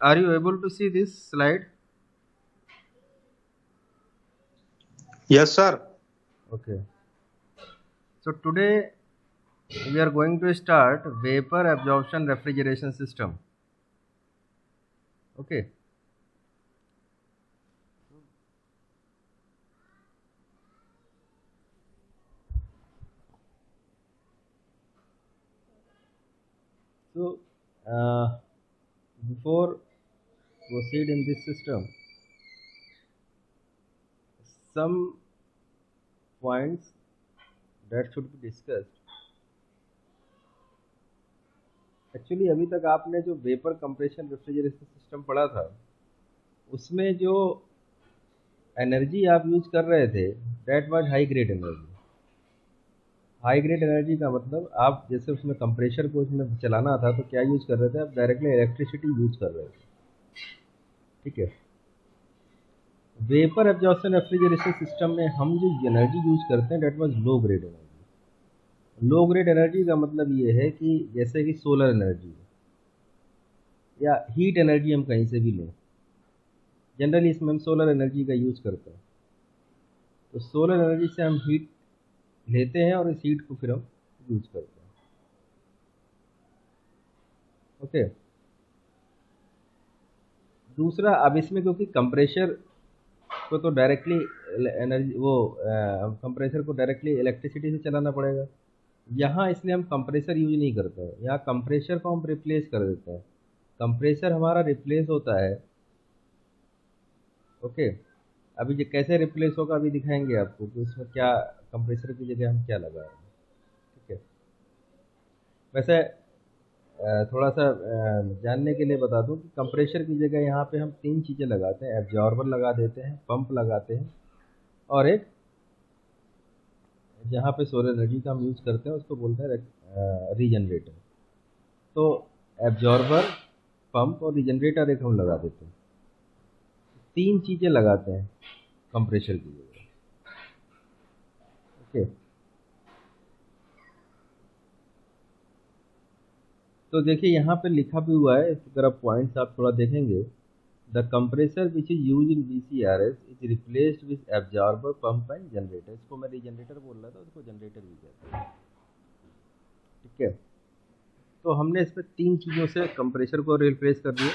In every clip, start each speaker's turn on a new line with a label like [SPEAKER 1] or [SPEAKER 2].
[SPEAKER 1] Are you able to see this slide?
[SPEAKER 2] Yes, sir.
[SPEAKER 1] Okay. So today we are going to start vapor absorption refrigeration system. Okay. So before proceed in this system, some points that should be discussed. Actually अभी तक आपने जो vapour compression refrigeration system पढ़ा था उसमें जो energy आप use कर रहे थे that was high grade energy. High grade energy का मतलब आप जैसे उसमें कंप्रेशर को उसमें चलाना था तो क्या यूज कर रहे थे, आप डायरेक्टली इलेक्ट्रिसिटी यूज कर रहे थे। ठीक है। वेपर एब्जॉर्प्शन रेफ्रिजरेशन सिस्टम में हम जो एनर्जी यूज करते हैं that was low grade energy. Low grade energy का मतलब ये है कि जैसे कि सोलर एनर्जी या हीट एनर्जी हम कहीं से भी लें, जनरली इसमें हम सोलर एनर्जी का यूज करते हैं। तो सोलर एनर्जी से हम हीट लेते हैं और इस हीट को फिर हम यूज करते हैं। ओके। दूसरा, अब इसमें क्योंकि कंप्रेशर को तो डायरेक्टली एनर्जी वो कंप्रेसर को डायरेक्टली इलेक्ट्रिसिटी से चलाना पड़ेगा। यहाँ इसलिए हम कंप्रेसर यूज नहीं करते हैं, यहाँ कंप्रेसर को हम रिप्लेस कर देते हैं। कंप्रेसर हमारा रिप्लेस होता है। ओके। अभी ये कैसे रिप्लेस होगा अभी दिखाएंगे आपको कि उसमें क्या कंप्रेसर की जगह हम क्या लगा रहे हैं। ठीक है। वैसे थोड़ा सा जानने के लिए बता दूं कि कंप्रेसर की जगह यहाँ पे हम तीन चीज़ें लगाते हैं, एब्जॉर्बर लगा देते हैं, पंप लगाते हैं और एक जहाँ पे सोलर एनर्जी का हम यूज़ करते हैं उसको बोलते हैं रीजनरेटर। तो एब्जॉर्बर, पंप और रीजनरेटर एक हम लगा देते हैं। तीन चीज़ें लगाते हैं कंप्रेसर की जगह। ओके। तो देखिए यहाँ पे लिखा भी हुआ है, इसकी तरफ पॉइंट्स आप थोड़ा देखेंगे। The compressor which is use in VCRS is replaced with absorber, pump and generator. इसको मैं रीजनरेटर बोल रहा था, उसको जनरेटर भी कहते हैं। ठीक है। तो हमने इसमें तीन चीज़ों से कंप्रेसर को रिप्लेस कर दिया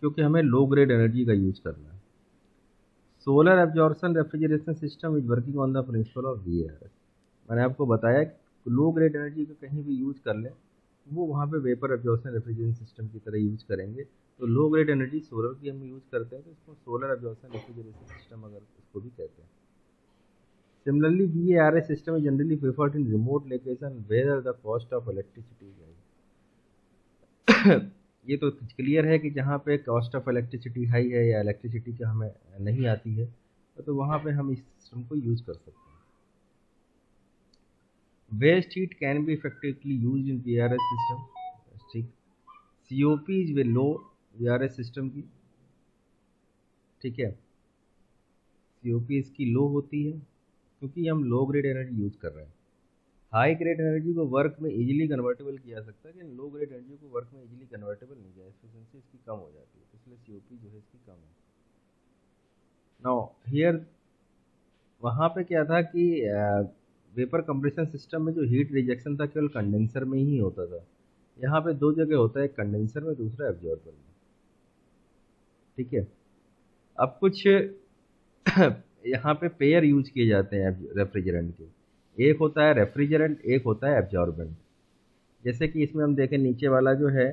[SPEAKER 1] क्योंकि हमें लो ग्रेड एनर्जी का यूज करना है। Solar absorption refrigeration system is working on the principle of VARS। मैंने आपको बताया कि लो ग्रेड एनर्जी को कहीं भी यूज कर लें वो वहाँ पे वेपर एब्जॉर्प्शन रेफ्रिजरेशन सिस्टम की तरह यूज करेंगे। तो लो ग्रेड एनर्जी सोलर की हम यूज करते हैं तो इसको सोलर एब्जॉर्प्शन रेफ्रिजरेशन सिस्टम अगर इसको भी कहते हैं। Similarly, VARS system is generally preferred in remote location where the cost of electricity is high। ये तो क्लियर है कि जहाँ पे कॉस्ट ऑफ इलेक्ट्रिसिटी हाई है या इलेक्ट्रिसिटी का हमें नहीं आती है तो वहाँ पे हम इस सिस्टम को यूज़ कर सकते हैं। Waste heat can be effectively use in VRS system. ठीक। COP is way low VRS system की। ठीक है। COP इसकी लो होती है क्योंकि हम लो ग्रेड एनर्जी यूज कर रहे हैं। हाई ग्रेड एनर्जी को वर्क में इजीली कन्वर्टेबल किया जा सकता है लेकिन लो ग्रेड एनर्जी को वर्क में इजीली कन्वर्टेबल नहीं किया, एफिशिएंसी इसकी कम हो जाती है, इसलिए COP जो है इसकी कम है। नाउ हियर वहाँ पे क्या था कि वेपर कंप्रेशन सिस्टम में जो हीट रिजेक्शन था केवल कंडेंसर में ही होता था। यहाँ पे दो जगह होता है, एक कंडेंसर में, दूसरा एब्जॉर्बर में। ठीक है। अब कुछ यहाँ पे पेयर यूज किए जाते हैं रेफ्रिजरेंट के। एक होता है रेफ्रिजरेंट, एक होता है एब्जॉर्बेंट। जैसे कि इसमें हम देखें नीचे वाला जो है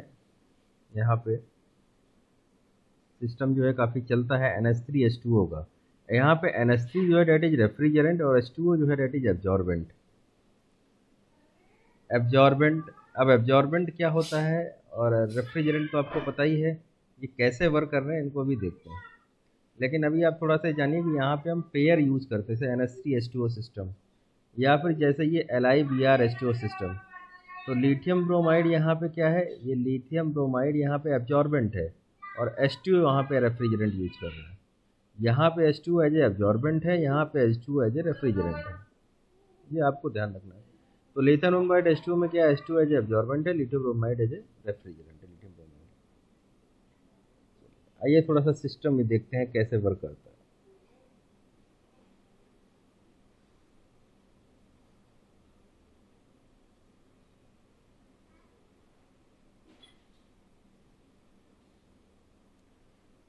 [SPEAKER 1] यहाँ पे सिस्टम जो है काफ़ी चलता है NH3H2O का। यहाँ पे NH3 जो है डेट इज रेफ्रिजरेंट और H2O जो है डेट इज एब्जॉर्बेंट। एब्जॉर्बेंट, अब एब्जॉर्बेंट क्या होता है और रेफ्रिजरेंट तो आपको पता ही है, ये कैसे वर्क कर रहे हैं इनको भी देखते हैं। लेकिन अभी आप थोड़ा सा जानिए कि यहाँ पे हम पेयर यूज़ करते हैं जैसे NH3H2O सिस्टम या फिर जैसे ये LiBrH2O सिस्टम। तो लिथियम ब्रोमाइड यहाँ पे क्या है, ये लिथियम ब्रोमाइड यहाँ पे एब्जॉर्बेंट है और H2O यहाँ पे रेफ्रिजरेंट यूज कर रहे हैं। यहाँ पे H2O एज ए एब्जॉर्बेंट है, यहाँ पे H2O एज ए रेफ्रिजरेंट है। ये आपको ध्यान रखना है। तो लिथियम ब्रोमाइड H2O में क्या है, H2O एज ए एब्जॉर्बेंट है, lithium bromide as a refrigerant है, लिथियम ब्रोमाइड। आइए थोड़ा सा सिस्टम में देखते हैं कैसे वर्क करता है।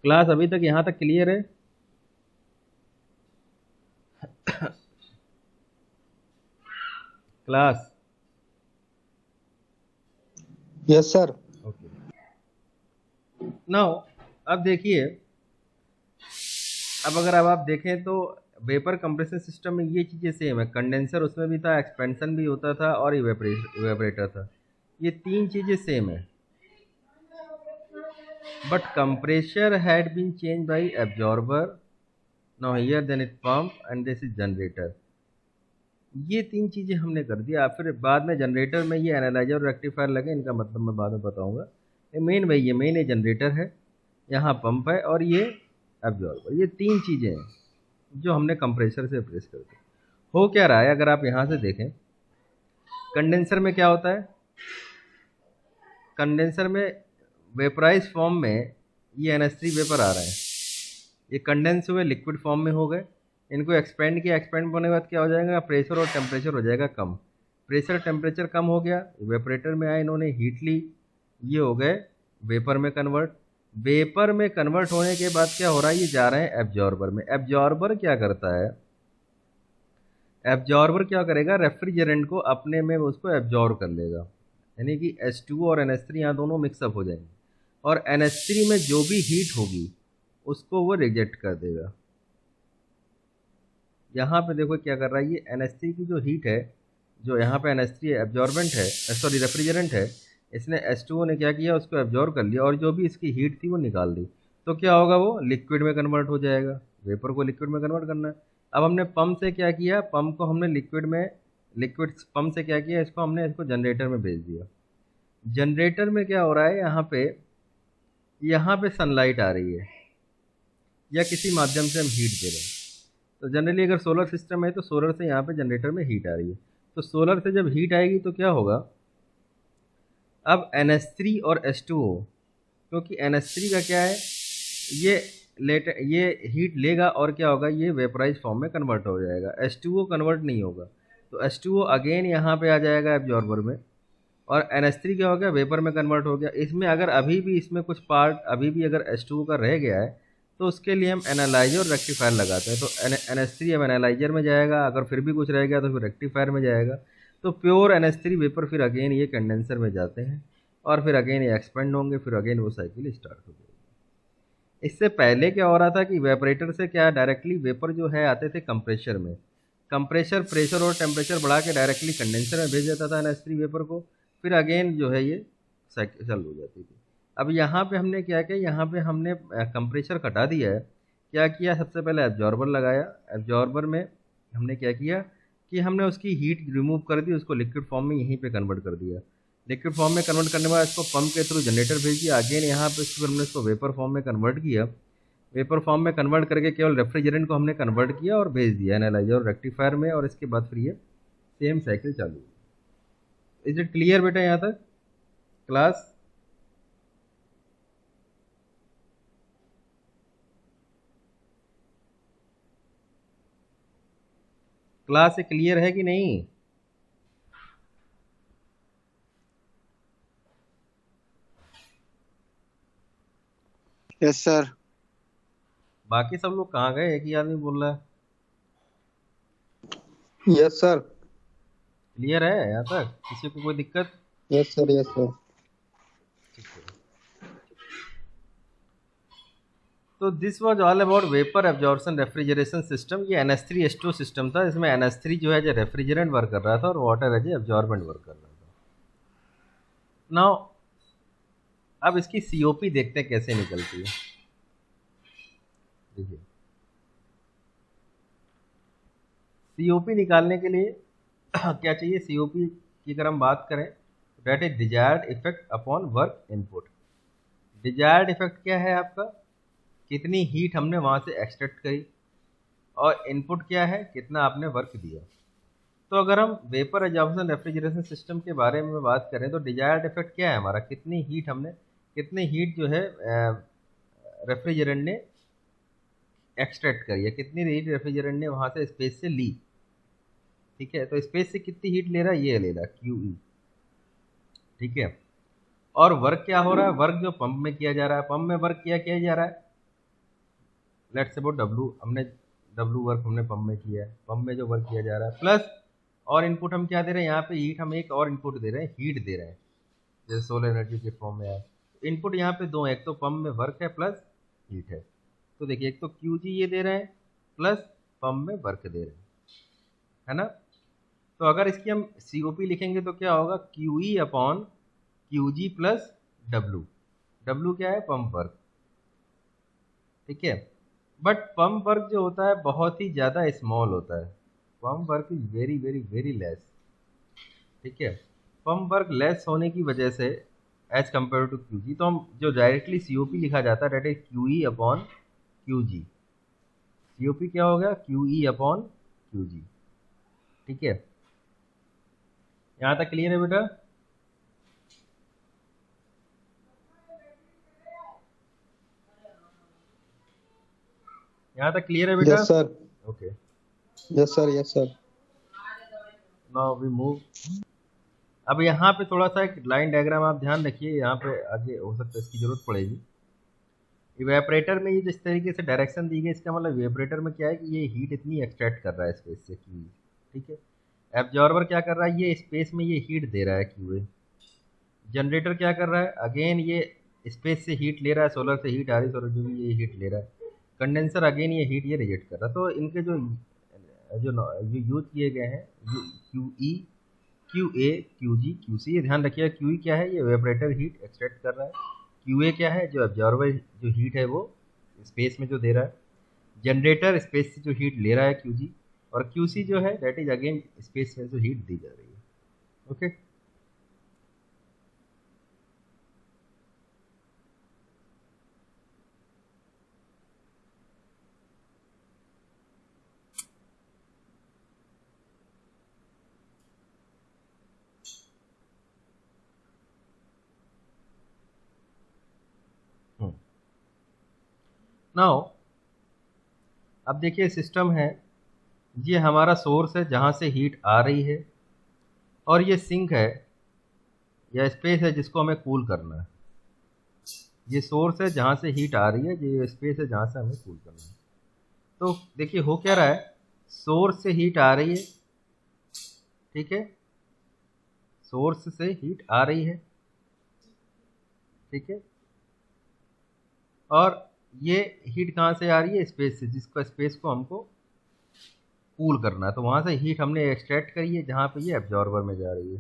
[SPEAKER 1] क्लास अभी तक यहाँ तक क्लियर है? Class
[SPEAKER 2] yes sir.
[SPEAKER 1] Okay. Now अब देखिए, अब अगर अब आप देखें तो वेपर कंप्रेशन सिस्टम में ये चीज़ें सेम है। कंडेंसर उसमें भी था, एक्सपेंशन भी होता था और इवेपरेटर था। ये तीन चीज़ें सेम है, but compressor had been change by absorber, now here then it pump and this is generator. ये तीन चीज़ें हमने कर दिया। फिर बाद में जनरेटर में ये एनालाइजर और रेक्टिफायर लगे, इनका मतलब मैं बाद में बताऊंगा। ये मेन भाई, ये मेन ये जनरेटर है, यहाँ पंप है और ये एब्जॉर्बर। ये तीन चीज़ें हैं जो हमने कंप्रेसर से रिप्लेस कर दी। हो क्या रहा है अगर आप यहाँ से देखें, कंडेंसर में क्या होता है, कंडेंसर में वेपराइज फॉर्म में ये NH3 वेपर आ रहे हैं, ये कंडेंस हुए लिक्विड फॉर्म में हो गए। इनको एक्सपेंड किया, एक्सपेंड होने के बाद क्या हो जाएगा, प्रेशर और टेम्परेचर हो जाएगा कम। प्रेशर टेम्परेचर कम हो गया, वेपरेटर में आए, इन्होंने हीट ली, ये हो गए वेपर में कन्वर्ट। वेपर में कन्वर्ट होने के बाद क्या हो रहा है, ये जा रहे हैं एब्जॉर्बर में। एब्जॉर्बर क्या करता है, एब्जॉर्बर क्या करेगा, रेफ्रिजरेंट को अपने में उसको एब्जॉर्ब कर लेगा, यानी कि H2O और NH3 यहाँ दोनों मिक्सअप हो जाएंगे और NH3 में जो भी हीट होगी उसको वो रिजेक्ट कर देगा। यहाँ पे देखो क्या कर रहा है, ये NH3 की जो हीट है, जो यहाँ पे NH3 एब्जॉर्बेंट है, सॉरी रेफ्रिजरेंट है, इसने H2O ने क्या किया, उसको एब्जॉर्ब कर लिया और जो भी इसकी हीट थी वो निकाल दी। तो क्या होगा, वो लिक्विड में कन्वर्ट हो जाएगा। वेपर को लिक्विड में कन्वर्ट करना है। अब हमने पंप से क्या किया, पंप को हमने लिक्विड पंप से क्या किया, इसको जनरेटर में भेज दिया। जनरेटर में क्या हो रहा है, यहाँ पे सनलाइट आ रही है या किसी माध्यम से हम हीट दे रहे हैं। तो जनरली अगर सोलर सिस्टम है तो सोलर से यहाँ पे जनरेटर में हीट आ रही है। तो सोलर से जब हीट आएगी तो क्या होगा, अब NH3 और H2O, क्योंकि NH3 का क्या है, ये हीट लेगा और क्या होगा, ये वेपराइज फॉर्म में कन्वर्ट हो जाएगा। H2O कन्वर्ट नहीं होगा, तो H2O अगेन यहाँ पे आ जाएगा एब्जॉर्बर में, और NH3 क्या हो गया, वेपर में कन्वर्ट हो गया। इसमें अगर अभी भी इसमें कुछ पार्ट अभी भी अगर H2O का रह गया है तो उसके लिए हम एनालाइजर और रेक्टिफायर लगाते हैं। तो NH3 अब एनालाइजर में जाएगा, अगर फिर भी कुछ रह गया तो फिर रेक्टिफायर में जाएगा। तो प्योर NH3 वेपर फिर अगेन ये कंडेंसर में जाते हैं और फिर अगेन ये एक्सपेंड होंगे, फिर अगेन वो साइकिल स्टार्ट हो जाएगी। इससे पहले क्या हो रहा था कि वेपरेटर से क्या डायरेक्टली वेपर जो है आते थे कंप्रेशर में, कंप्रेशर प्रेशर और टेम्परेचर बढ़ा के डायरेक्टली कंडेंसर में भेज देता था NH3 वेपर को, फिर अगेन जो है ये साइकिल चालू हो जाती थी। अब यहाँ पे हमने क्या किया, यहाँ पे हमने कंप्रेशर घटा दिया है। क्या किया, सबसे पहले एब्जॉर्बर लगाया। एब्जॉर्बर में हमने क्या किया कि हमने उसकी हीट रिमूव कर दी, उसको लिक्विड फॉर्म में यहीं पे कन्वर्ट कर दिया। लिक्विड फॉर्म में कन्वर्ट करने के बाद इसको पंप के थ्रू जनरेटर भेज दिया। अगेन यहाँ पे फिर हमने इसको वेपर फॉर्म में कन्वर्ट किया। वेपर फॉर्म में कन्वर्ट करके केवल रेफ्रिजरेंट को हमने कन्वर्ट किया और भेज दिया एनालाइजर और रेक्टिफायर में, और इसके बाद फिर ये सेम साइकिल चालू हुई। इज इट क्लियर बेटा यहाँ तक क्लास? क्लास से क्लियर है कि नहीं?
[SPEAKER 2] Yes sir.
[SPEAKER 1] बाकी सब लोग कहाँ गए, एक ही आदमी बोल रहा है।
[SPEAKER 2] Yes sir.
[SPEAKER 1] क्लियर है यहाँ तक, किसी को कोई दिक्कत?
[SPEAKER 2] Yes sir. Yes sir.
[SPEAKER 1] ठीक है। तो this was all about vapour absorption refrigeration system. ये NH3 H2O सिस्टम था, इसमें NH3 जो है जो रेफ्रिजरेंट वर्क कर रहा था और वाटर एज एब्जॉर्बेंट वर्क कर रहा था। नाउ अब इसकी COP देखते हैं कैसे निकलती है। देखिए COP निकालने के लिए क्या चाहिए, COP की अगर हम बात करें, that is desired effect upon work input. Desired effect क्या है आपका, कितनी हीट हमने वहाँ से एक्सट्रैक्ट करी, और इनपुट क्या है, कितना आपने वर्क दिया। तो अगर हम वेपर एब्जॉर्प्शन रेफ्रिजरेशन सिस्टम के बारे में बात करें तो डिजायर्ड इफेक्ट क्या है हमारा, कितनी हीट जो है रेफ्रिजरेंट ने एक्सट्रैक्ट करी है, कितनी हीट रेफ्रिजरेंट ने वहां से स्पेस से ली। ठीक है, तो स्पेस से कितनी हीट ले रहा है, ये ले रहा है QE। ठीक है, और वर्क क्या हो रहा है, वर्क जो पंप में किया जा रहा है, पंप में वर्क किया जा रहा है, लेट्स सपोज डब्ल्यू वर्क हमने पंप में किया है, पंप में जो वर्क किया जा रहा है प्लस और इनपुट हम क्या दे रहे हैं, यहाँ पे हीट हम एक और इनपुट दे रहे हैं, हीट दे रहे हैं, जैसे सोलर एनर्जी के फॉर्म में है। इनपुट यहाँ पे दो है, एक तो पंप में वर्क है प्लस हीट है। तो देखिए एक तो QG ये दे रहे हैं प्लस पंप में वर्क दे रहे हैं, है ना। तो अगर इसकी हम COP लिखेंगे तो क्या होगा, QE upon QG plus W। W क्या है, पंप वर्क। ठीक है, बट पंप वर्क जो होता है बहुत ही ज़्यादा स्मॉल होता है, pump work is very very very less. ठीक है, पंप वर्क लेस होने की वजह से एज कम्पेयर टू QG, तो हम जो डायरेक्टली COP लिखा जाता है that is QE upon QG। COP क्या हो गया, QE अपॉन QG। ठीक है, यहाँ तक क्लियर है बेटा। यहाँ तक क्लियर है बेटा।
[SPEAKER 2] Yes sir.
[SPEAKER 1] Okay,
[SPEAKER 2] yes sir. Yes sir.
[SPEAKER 1] Now we move. अब यहाँ पे थोड़ा सा एक लाइन डायग्राम आप ध्यान रखिए, यहाँ पे आगे हो सकता है इसकी जरूरत पड़ेगी। इवेपरेटर में ये जिस तरीके से डायरेक्शन दी गई, इसका मतलब इवेपरेटर में क्या है कि ये हीट इतनी एक्सट्रैक्ट कर रहा है स्पेस से QE। ठीक है, एब्जॉर्बर क्या कर रहा है, ये स्पेस में ये हीट दे रहा है QA। जनरेटर क्या कर रहा है, अगेन ये स्पेस से हीट ले रहा है, सोलर से हीट आ रही है, सोलर जो भी ये हीट ले रहा है। कंडेंसर अगेन ये हीट ये रिजेक्ट कर रहा है। तो इनके जो जो यूज किए गए हैं QE, QA, QG, QC, ये ध्यान रखिएगा। QE क्या है, ये इवेपरेटर हीट एक्सट्रैक्ट कर रहा है। QA क्या है, जो एब्जॉर्बर जो हीट है वो स्पेस में जो दे रहा है। जनरेटर स्पेस से जो हीट ले रहा है QG, और QC जो है दैट इज अगेन स्पेस में जो हीट दी जा रही है। ओके, नाउ अब देखिए सिस्टम है, ये हमारा सोर्स है जहाँ से हीट आ रही है, और ये सिंक है या स्पेस है जिसको हमें कूल करना है। ये सोर्स है जहाँ से हीट आ रही है, ये स्पेस है जहाँ से हमें कूल करना है। तो देखिए हो क्या रहा है, सोर्स से हीट आ रही है। ठीक है, सोर्स से हीट आ रही है। ठीक है, और ये हीट कहाँ से आ रही है, स्पेस से, जिसका स्पेस को हमको कूल करना है। तो वहाँ से हीट हमने एक्सट्रैक्ट करी है जहाँ पे ये एब्जॉर्बर में जा रही है।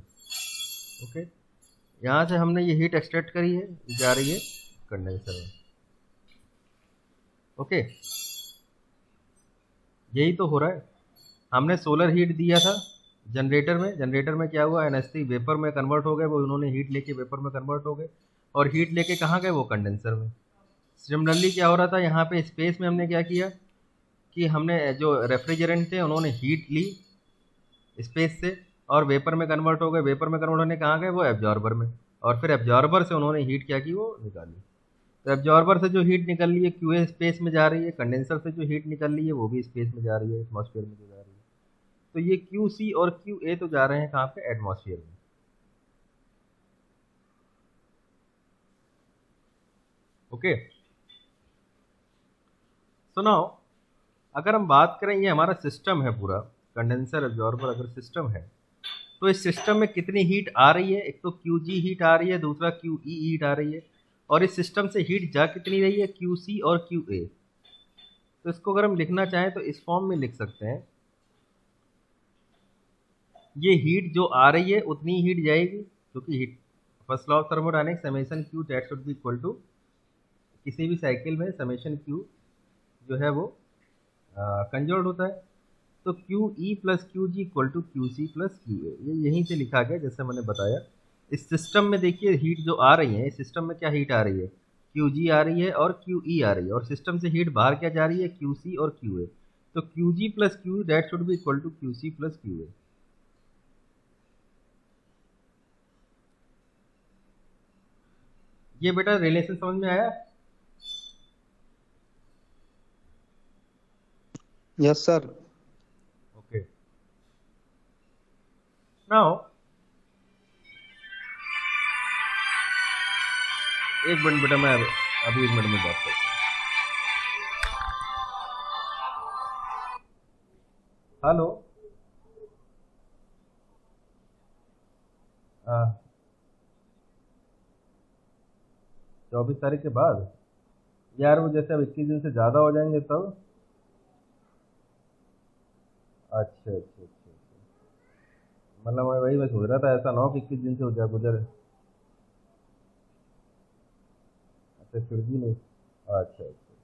[SPEAKER 1] ओके, यहाँ से हमने ये हीट एक्सट्रैक्ट करी है, जा रही है कंडेंसर में। ओके, यही तो हो रहा है। हमने सोलर हीट दिया था जनरेटर में, जनरेटर में क्या हुआ, NH3 वेपर में कन्वर्ट हो गए, वो उन्होंने हीट लेके वेपर में कन्वर्ट हो गए, और हीट लेके कहाँ गए, वो कंडेंसर में। सिमिलरली क्या हो रहा था, यहाँ पे स्पेस में हमने क्या किया कि हमने जो रेफ्रिजरेंट थे उन्होंने हीट ली स्पेस से, और वेपर में कन्वर्ट हो गए, वेपर में कन्वर्ट होने कहाँ गए, वो एब्जॉर्बर में, और फिर एब्जॉर्बर से उन्होंने हीट क्या की, वो निकाली। तो एब्जॉर्बर से जो हीट निकल रही है QA स्पेस में जा रही है, कंडेंसर से जो हीट निकल रही है वो भी स्पेस में जा रही है, एटमॉस्फेयर में जो जा रही है। तो ये QC और QA तो जा रहे हैं कहाँ पे, एटमॉस्फेयर में। ओके, सो नाउ अगर हम बात करें, ये हमारा सिस्टम है पूरा, कंडेंसर एब्जॉर्बर अगर सिस्टम है, तो इस सिस्टम में कितनी हीट आ रही है, एक तो QG हीट आ रही है, दूसरा QE हीट आ रही है, और इस सिस्टम से हीट जा कितनी रही है, QC और QA। तो इसको अगर हम लिखना चाहें तो इस फॉर्म में लिख सकते हैं, ये हीट जो आ रही है उतनी हीट जाएगी, क्योंकि heat first law of thermodynamics summation Q that should be equal to, किसी भी साइकिल में समेशन Q जो है वो कंजर्व्ड होता है। तो QE plus QG equal to QC plus QA, ये यहीं से लिखा गया जैसे मैंने बताया। इस सिस्टम में देखिए हीट जो आ रही है, इस सिस्टम में क्या हीट आ रही है, QG आ रही है और QE आ रही है, और सिस्टम से हीट बाहर क्या जा रही है, QC और QA। तो QG plus QE that should be equal to QC plus QA। ये बेटा रिलेशन समझ में आया।
[SPEAKER 2] Yes, sir.
[SPEAKER 1] Okay. Now, एक मिनट बेटा, मैं अभी 1 मिनट में बात करता हूँ। हेलो। हाँ, 24 तारीख के बाद यार, वो जैसे अब 21 दिन से ज़्यादा हो जाएंगे तब। अच्छा अच्छा अच्छा अच्छा। मतलब मैं सोच रहा था, ऐसा ना हो कि 21 दिन से हो जाए गुजर। अच्छा, फिर भी नहीं। अच्छा अच्छा।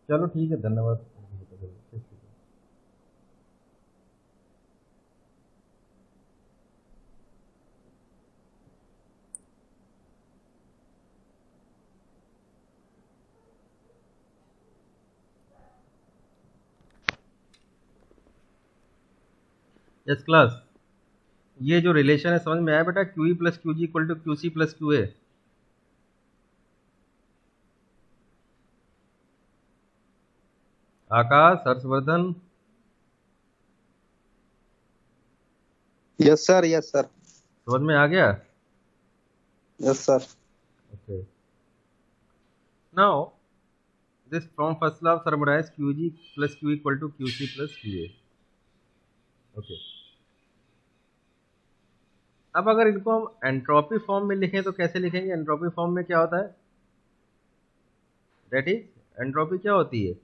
[SPEAKER 1] चलो ठीक है, धन्यवाद। Yes class. ये जो रिलेशन है समझ में आया बेटा? Q E plus Q G equal to Q C plus Q A. Akash, Harshvardhan.
[SPEAKER 2] Yes, sir. Yes, sir.
[SPEAKER 1] समझ में आ गया?
[SPEAKER 2] Yes, sir.
[SPEAKER 1] Okay. Now this from first law thermodynamics, Q G plus Q equal to Q C plus Q A. Okay. अब अगर इनको हम entropy form में लिखें तो कैसे लिखेंगे? एंट्रोपी फॉर्म में क्या होता है? दैट इज, एंट्रोपी क्या होती है?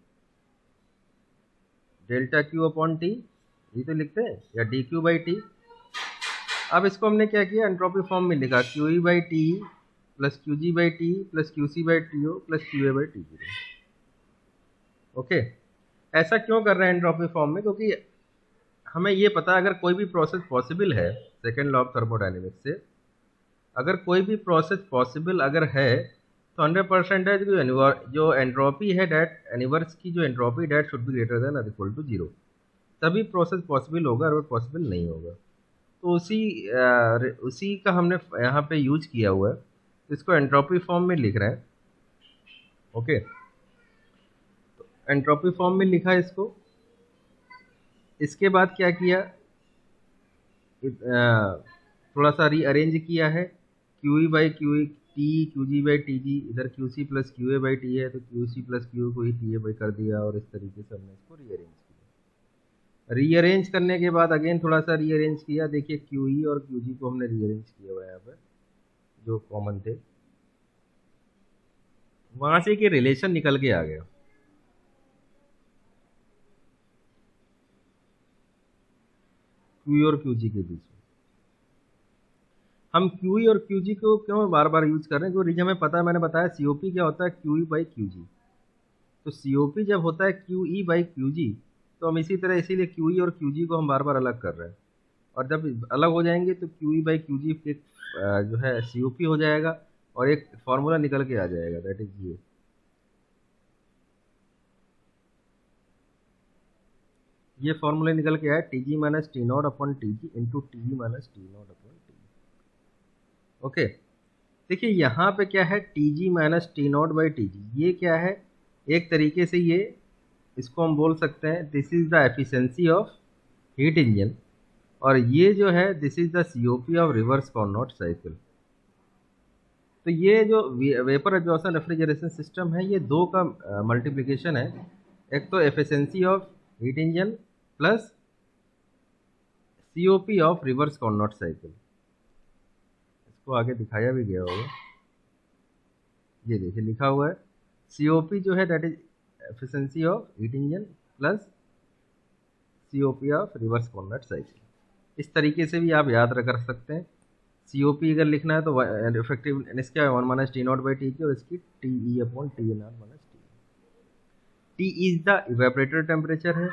[SPEAKER 1] डेल्टा क्यू अपॉन टी, ये तो लिखते हैं, या डी क्यू बाई टी। अब इसको हमने क्या किया? एंट्रोपी फॉर्म में लिखा, Q E by T plus Q G by T plus Q C by T O plus Q A by T zero. Okay. ऐसा क्यों कर रहे हैं एंट्रोपी फॉर्म में? क्योंकि हमें ये पता है, अगर कोई भी प्रोसेस पॉसिबल है, सेकेंड लॉ ऑफ थर्मोडायनेमिक्स से, अगर कोई भी प्रोसेस पॉसिबल अगर है तो 100% है जो एंट्रोपी है, डेट एनिवर्स की जो entropy, that should be greater than और इक्वल टू जीरो। तभी प्रोसेस पॉसिबल होगा, और पॉसिबल नहीं होगा। तो उसी का हमने यहाँ पे यूज किया हुआ है, इसको एंट्रोपी फॉर्म में लिख रहे हैं। ओके। एंट्रोपी फॉर्म में लिखा इसको। इसके बाद क्या किया? थोड़ा सा रीअरेंज किया है, Q E by Q T, Q G by T G, इधर Q C plus Q A by T है, तो क्यू सी प्लस क्यू को ही टी ए बाई कर दिया, और इस तरीके से हमने इसको रीअरेंज किया। रीअरेंज करने के बाद अगेन थोड़ा सा रीअरेंज किया, देखिए क्यू ई और क्यू जी को हमने रीअरेंज किया हुआ है यहाँ पर, जो कॉमन थे, वहां से कि रिलेशन निकल के आ गया। क्यू और क्यू जी के बीच में हम क्यू और क्यू जी को क्यों बार बार यूज कर रहे हैं? क्योंकि हमें पता है, मैंने बताया सीओपी क्या होता है, क्यू ई बाई क्यू जी। तो सीओपी जब होता है क्यू ई बाई क्यू जी, तो हम इसी तरह, इसीलिए क्यू ई और क्यू जी को हम बार बार अलग कर रहे हैं। और जब अलग हो जाएंगे तो क्यू ई बाई क्यू जी फिर जो है सीओपी हो जाएगा, और एक फॉर्मूला निकल के आ जाएगा, दैट इज ये फॉर्मूला निकल के आया, T G minus T not upon T G into T G minus T not upon T. Okay. देखिए यहाँ पे क्या है, T G minus T not by T जी, ये क्या है? एक तरीके से ये, इसको हम बोल सकते हैं, this is the efficiency of heat engine, और ये जो है this is the COP of reverse Carnot cycle. तो ये जो वेपर एब्जॉर्प्शन रेफ्रिजरेशन सिस्टम है, ये दो का मल्टीप्लिकेशन है। एक तो efficiency of heat engine plus COP of reverse Carnot cycle. इसको आगे दिखाया भी गया होगा, ये देखिए लिखा हुआ है, सीओपी जो है that is efficiency of heat engine plus COP of reverse Carnot cycle. इस तरीके से भी आप याद कर सकते हैं। सीओपी अगर लिखना है तो इफेक्टिव इसका 1 minus T not by T जी, और इसकी T E upon T not minus T. T is the evaporator temperature है,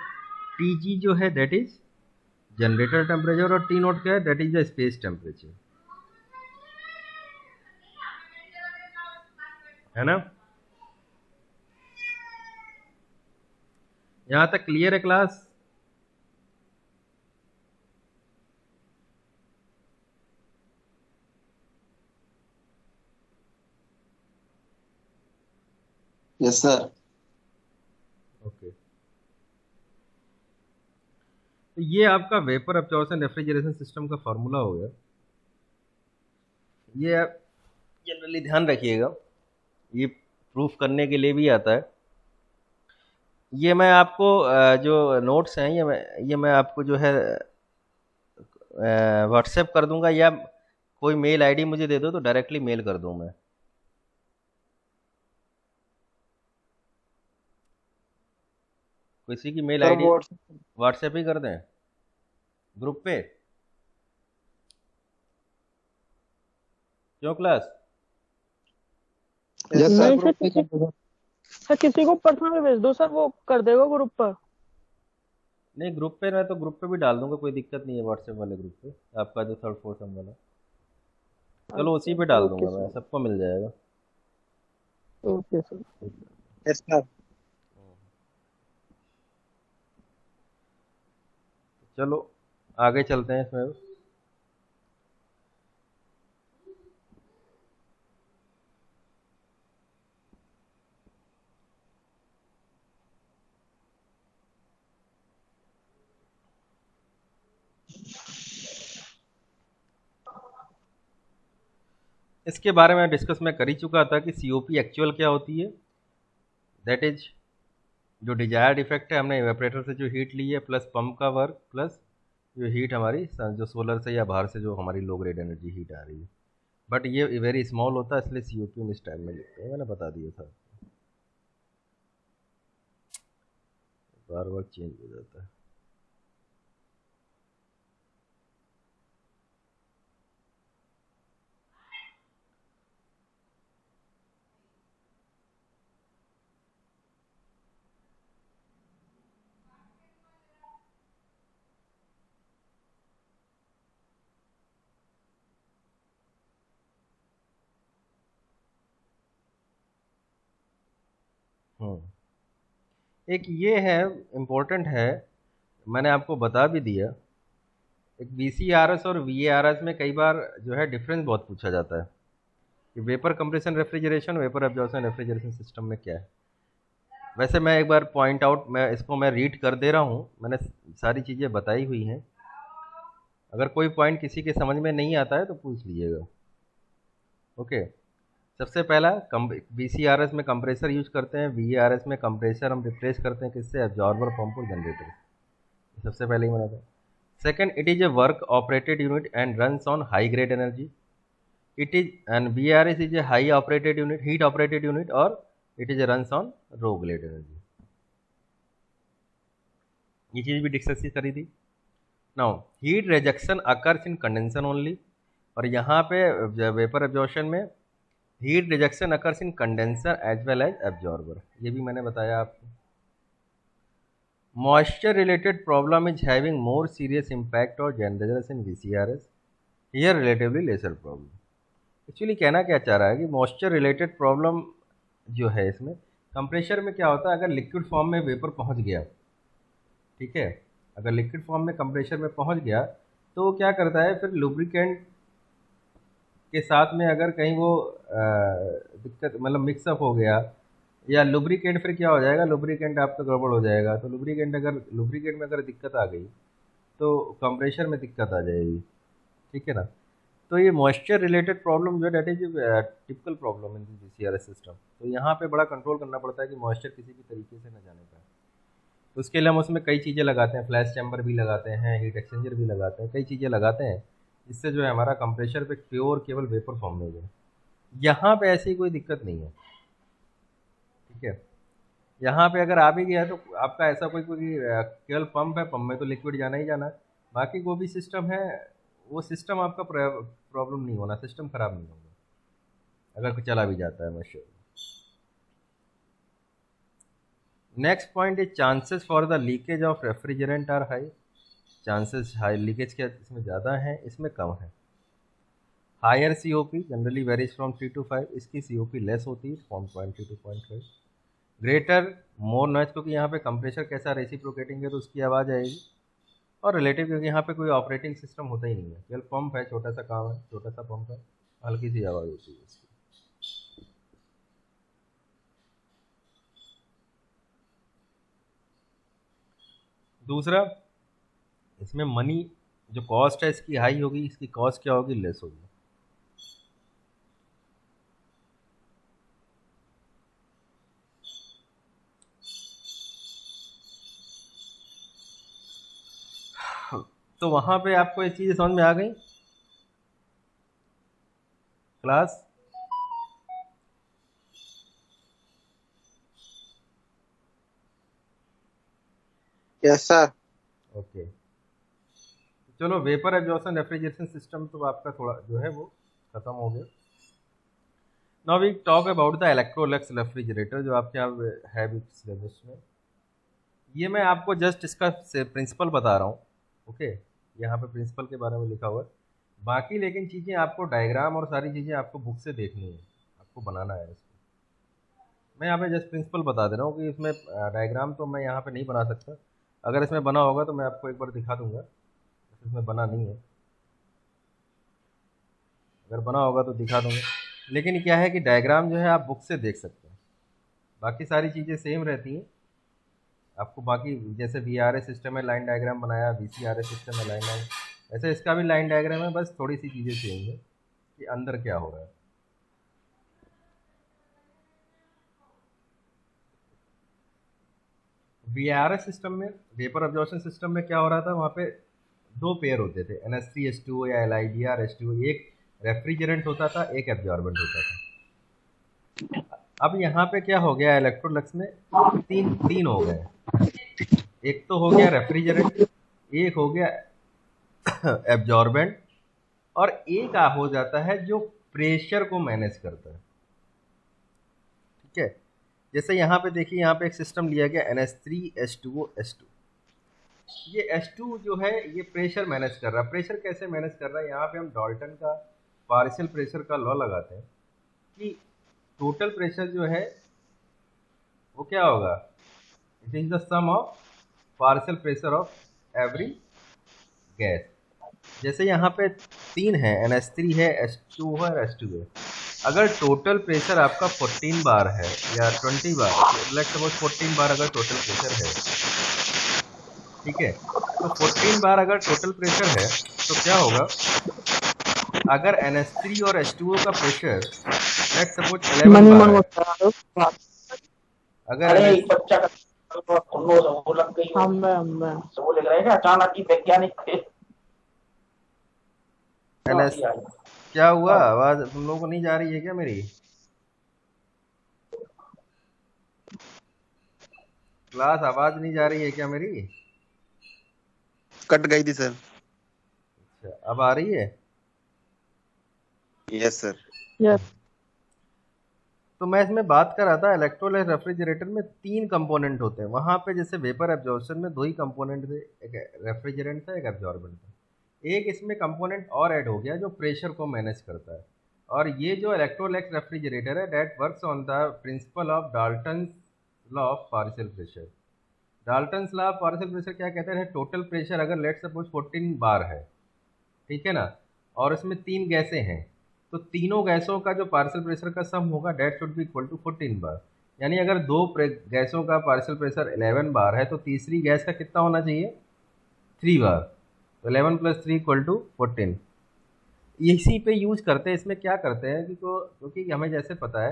[SPEAKER 1] टी जी जो है दैट इज जनरेटर टेम्परेचर, और टी नॉट क्या है? That is the space temperature, है ना? यहां तक क्लियर है क्लास?
[SPEAKER 2] Yes, sir.
[SPEAKER 1] ओके। ये आपका वेपर अब्जॉर्प्शन रेफ्रिजरेशन सिस्टम का फार्मूला हो गया। ये आप जनरली ध्यान रखिएगा, ये प्रूफ करने के लिए भी आता है। ये मैं आपको जो नोट्स हैं ये मैं आपको जो है व्हाट्सएप कर दूंगा, या कोई मेल आईडी मुझे दे दो तो डायरेक्टली मेल कर दूं मैं। किसी की mail
[SPEAKER 2] sir
[SPEAKER 1] ID
[SPEAKER 2] WhatsApp.
[SPEAKER 1] WhatsApp ही कर दें ग्रुप पे? क्यों क्लास?
[SPEAKER 2] यस सर,
[SPEAKER 3] नहीं सर,
[SPEAKER 2] ग्रुप पे कर दो।
[SPEAKER 3] सर किसी को पर्सनल भेज दो सर, वो कर देगा ग्रुप पर।
[SPEAKER 1] नहीं, ग्रुप पे मैं तो ग्रुप पे भी डाल दूंगा, कोई दिक्कत नहीं है। व्हाट्सएप वाले ग्रुप पे आपका जो थर्ड फोर्थ वाला, चलो उसी पे डाल
[SPEAKER 3] ओके
[SPEAKER 1] दूंगा मैं,
[SPEAKER 3] सर।
[SPEAKER 1] सबको मिल जाएगा।
[SPEAKER 3] Okay sir.
[SPEAKER 2] Yes sir.
[SPEAKER 1] चलो आगे चलते हैं इसमें। इसके बारे में डिस्कस मैं कर ही चुका था कि सीओपी एक्चुअल क्या होती है। दैट इज जो डिजायर्ड इफेक्ट है, हमने इवेपरेटर से जो हीट ली है प्लस पंप का वर्क प्लस जो हीट हमारी जो सोलर से या बाहर से जो हमारी लो ग्रेड एनर्जी हीट आ रही है। बट ये वेरी स्मॉल होता है, इसलिए सीओपी हम इस टाइम में लिखते हैं, मैंने बता दिया था। बार बार चेंज हो जाता है। एक ये है, इम्पोर्टेंट है, मैंने आपको बता भी दिया। एक वीसीआरएस और वीएआरएस में कई बार जो है डिफरेंस बहुत पूछा जाता है कि vapour compression refrigeration, vapour absorption refrigeration system में क्या है। वैसे मैं एक बार पॉइंट आउट, मैं रीड कर दे रहा हूँ, मैंने सारी चीज़ें बताई हुई हैं। अगर कोई पॉइंट किसी के समझ में नहीं आता है तो पूछ लीजिएगा। ओके। सबसे पहला वीसीआरएस में कंप्रेसर यूज करते हैं, वीएआरएस में कंप्रेसर हम रिप्लेस करते हैं किससे? एब्जॉर्बर, पंप और जनरेटर। सबसे पहले ही मैंने कहा। Second, it is a work operated unit and runs on high grade energy. It is and VRS is a high operated unit, heat operated unit, और it is a runs on low grade energy. ये चीज भी discuss करी थी। Now heat rejection occurs in condenser only, और यहाँ पे vapour absorption में heat rejection occurs in condenser as well as absorber, ये भी मैंने बताया आपको। Moisture related problem is having more serious impact और dangerous in VCRS, here relatively lesser problem. Actually कहना क्या चाह रहा है कि मॉइस्चर रिलेटेड प्रॉब्लम जो है इसमें, कंप्रेशर में क्या होता है, अगर लिक्विड फॉर्म में वेपर पहुंच गया, ठीक है, अगर लिक्विड फॉर्म में कंप्रेशर में पहुंच गया तो वो क्या करता है, फिर लुब्रिकेंट के साथ में अगर कहीं वो दिक्कत, मतलब मिक्सअप हो गया, या लुब्रिकेंट, फिर क्या हो जाएगा, लुब्रिकेंट आपका गड़बड़ हो जाएगा। तो लुब्रिकेंट में अगर दिक्कत आ गई तो कंप्रेशर में दिक्कत आ जाएगी, ठीक है ना। तो ये मॉइस्चर रिलेटेड प्रॉब्लम जो है, that is typical problem in VCRS system. तो यहाँ पे बड़ा कंट्रोल करना पड़ता है कि मॉइस्चर किसी भी तरीके से न जाने पाए। तो उसके लिए हम उसमें कई चीज़ें लगाते हैं, फ्लैश चैम्बर भी लगाते हैं, हीट एक्सचेंजर भी लगाते हैं, कई चीज़ें लगाते हैं, जिससे जो है हमारा कंप्रेशर पे प्योर केवल वेपर फॉर्म में हो जाए। यहाँ पे ऐसी कोई दिक्कत नहीं है, ठीक है। यहाँ पे अगर आ भी गया तो आपका ऐसा कोई कोई केवल पंप है, पंप में तो लिक्विड जाना ही जाना है। बाकी वो भी सिस्टम है, वो सिस्टम आपका प्रॉब्लम नहीं होना, सिस्टम खराब नहीं होगा अगर चला भी जाता है machine. Next point is chances for the leakage of refrigerant are high. Chances high leakage के इसमें ज़्यादा हैं, इसमें कम है। Higher COP generally varies from 3 to 5, इसकी सीओपी लेस होती है फ्रॉम 0.3 to 0.5। ग्रेटर मोर नॉइज, क्योंकि यहाँ पे कंप्रेशर कैसा रेसिप्रोकेटिंग है तो उसकी आवाज़ आएगी। और रिलेटिव, क्योंकि यहाँ पे कोई ऑपरेटिंग सिस्टम होता ही नहीं है, केवल पंप है, छोटा सा काम है, छोटा सा पंप है, हल्की सी आवाज़ होती है इसकी। दूसरा, इसमें मनी जो कॉस्ट है इसकी हाई होगी, इसकी कॉस्ट क्या होगी, लेस होगी। तो वहां पे आपको ये चीज़ें समझ में आ गई क्लास?
[SPEAKER 2] Yes sir.
[SPEAKER 1] ओके, चलो वेपर एब्जॉर्प्शन रेफ्रिजरेशन सिस्टम तो आपका थोड़ा जो है वो खत्म हो गया। Now we talk about the Electrolux refrigerator जो आपके यहाँ है भी सिलेबस में। ये मैं आपको जस्ट इसका प्रिंसिपल बता रहा हूँ। ओके, यहाँ पे प्रिंसिपल के बारे में लिखा हुआ है, बाकी लेकिन चीज़ें आपको डायग्राम और सारी चीज़ें आपको बुक से देखनी है, आपको बनाना है इसको। मैं यहाँ पे जस्ट प्रिंसिपल बता दे रहा हूँ कि इसमें डायग्राम तो मैं यहाँ पे नहीं बना सकता। अगर इसमें बना होगा तो मैं आपको एक बार दिखा दूंगा, इसमें बना नहीं है, अगर बना होगा तो दिखा दूंगा। लेकिन क्या है कि डायग्राम जो है आप बुक से देख सकते हैं, बाकी सारी चीज़ें सेम रहती हैं। आपको बाकी जैसे VRS सिस्टम में लाइन डायग्राम बनाया, VCRS सिस्टम में लाइन, ऐसे इसका भी लाइन डायग्राम है, बस थोड़ी सी चीज़ें चेंज है कि अंदर क्या हो रहा है। VRS सिस्टम में, वेपर अब्जॉर्प्शन सिस्टम में क्या हो रहा था, वहाँ पे दो पेयर होते थे, NH3H2O या LiBr-H2O। एक रेफ्रिजरेंट होता था, एक एब्जॉर्बेंट होता था। अब यहाँ पे क्या हो गया, इलेक्ट्रोलक्स में तीन हो गए। एक तो हो गया रेफ्रिजरेंट, एक हो गया एब्जॉर्बेंट, और एक हो जाता है जो प्रेशर को मैनेज करता है। ठीक है, जैसे यहाँ पे देखिए, यहाँ पे एक सिस्टम लिया गया NH3H2O H2। ये H2 जो है ये प्रेशर मैनेज कर रहा है। प्रेशर कैसे मैनेज कर रहा है, यहाँ पे हम डाल्टन का पार्शियल प्रेशर का लॉ लगाते हैं कि टोटल प्रेशर जो है वो क्या होगा, it is the sum of partial pressure of every gas. जैसे यहाँ पे तीन है, NH3 है, H2 है और H2 है। अगर टोटल प्रेशर आपका 14 बार है या 20 बार, लेट्स सपोज 14 बार अगर टोटल प्रेशर है, ठीक है, तो 14 बार अगर टोटल प्रेशर है तो क्या होगा, अगर NH3 और H2O का प्रेशर लेट्स सपोज 11 बार है, अगर
[SPEAKER 4] अरे
[SPEAKER 1] NH
[SPEAKER 4] बच्चा का वो लग गई वो लग रहा है क्या अचानक ही वैज्ञानिक थे।
[SPEAKER 1] NH क्या हुआ, आवाज तुम लोगों को नहीं जा रही है क्या मेरी क्लास? आवाज नहीं जा रही है क्या मेरी?
[SPEAKER 2] कट गई थी सर।
[SPEAKER 1] अच्छा, अब आ रही है?
[SPEAKER 2] Yes sir.
[SPEAKER 3] यस।
[SPEAKER 1] तो मैं इसमें बात कर रहा था, इलेक्ट्रोलाइट रेफ्रिजरेटर में तीन कंपोनेंट होते हैं। वहां पे जैसे वेपर एब्जॉर्प्शन में दो ही कंपोनेंट थे, एक रेफ्रिजरेंट था, एक एब्जॉर्बेंट था। एक इसमें कंपोनेंट और ऐड हो गया जो प्रेशर को मैनेज करता है। और ये जो इलेक्ट्रोलाइट रेफ्रिजरेटर है that works on the principle of Dalton law of partial pressure. Dalton law of partial pressure क्या कहते हैं, टोटल प्रेशर अगर लेट सपोज 14 बार है, ठीक है ना, और इसमें तीन गैसें हैं, तो तीनों गैसों का जो पार्शियल प्रेशर का सम होगा that should be equal to 14 bar. यानी अगर दो गैसों का पार्शियल प्रेशर 11 बार है तो तीसरी गैस का कितना होना चाहिए, 3 बार। तो 11 + 3 = 14। इसी पे यूज करते हैं। इसमें क्या करते हैं कि क्योंकि हमें जैसे पता है